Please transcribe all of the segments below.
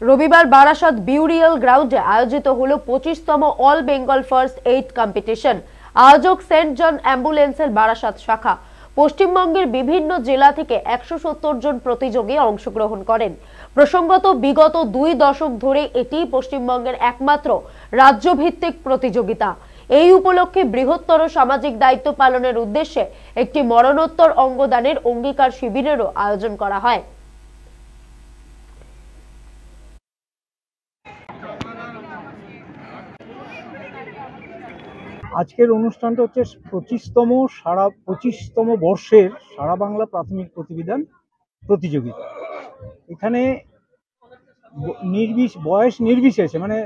রবিবার বারাসাত বিউরিয়াল গ্রাউন্ডে আয়োজিত হলো 25তম all Bengal first aid competition. আয়োজক সেন্ট জন অ্যাম্বুলেন্সের বারাসাত শাখা। পশ্চিমবঙ্গের বিভিন্ন জেলা থেকে 170 জন প্রতিযোগী অংশগ্রহণ করেন। প্রসঙ্গত, বিগত 2 দশক ধরে এটি পশ্চিমবঙ্গের একমাত্র রাজ্যভিত্তিক প্রতিযোগিতা। এই উপলক্ষে বৃহত্তর সামাজিক দায়িত্ব পালনের উদ্দেশ্যে একটি মরণোত্তর অঙ্গদানের অঙ্গীকার শিবিরেরও আয়োজন করা হয়। আজকের অনুষ্ঠানটা হচ্ছে 25তম বর্ষের সারা বাংলা প্রাথমিক প্রতিবিধান প্রতিযোগিতা। এখানে বয়স নির্বিশেষে, মানে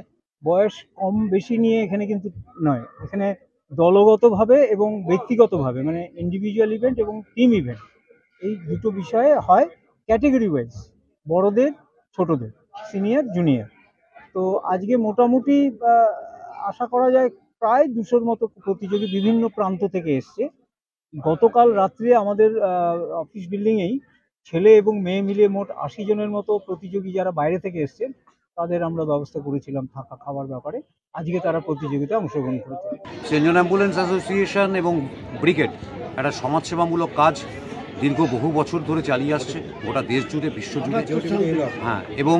বয়স কম বেশি নিয়ে এখানে কিন্তু নয়, এখানে দলগতভাবে এবং ব্যক্তিগতভাবে, মানে ইন্ডিভিজুয়াল ইভেন্ট এবং টিম ইভেন্ট, এই দুটো বিষয়ে হয় ক্যাটেগরি ওয়াইজ, বড়দের ছোটদের, সিনিয়র জুনিয়র। তো আজকে মোটামুটি আশা করা যায় প্রায় 200-র মতো প্রতিযোগী বিভিন্ন প্রান্ত থেকে এসছে। গতকাল রাত্রে আমাদের অফিস বিল্ডিংয়েই ছেলে এবং মেয়ে মিলে মোট 80 জনের মতো প্রতিযোগী যারা বাইরে থেকে এসছেন তাদের আমরা ব্যবস্থা করেছিলাম থাকা খাওয়ার ব্যাপারে। আজকে তারা প্রতিযোগিতায় অংশগ্রহণ করেছে। সেন্ট জন অ্যাম্বুলেন্স অ্যাসোসিয়েশন এবং ব্রিগেড একটা সমাজসেবামূলক কাজ দীর্ঘ বহু বছর ধরে চালিয়ে আসছে গোটা দেশ জুড়ে, বিশ্ব জুড়ে। হ্যাঁ, এবং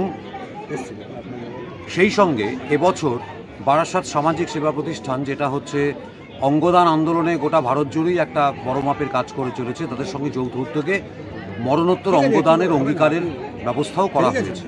সেই সঙ্গে এবছর বারাসাত সামাজিক সেবা প্রতিষ্ঠান, যেটা হচ্ছে অঙ্গদান আন্দোলনে গোটা ভারত জুড়েই একটা বড় মাপের কাজ করে চলেছে, তাদের সঙ্গে যৌথ উদ্যোগে মরণোত্তর অঙ্গদানের অঙ্গীকারের ব্যবস্থাও করা হয়েছে।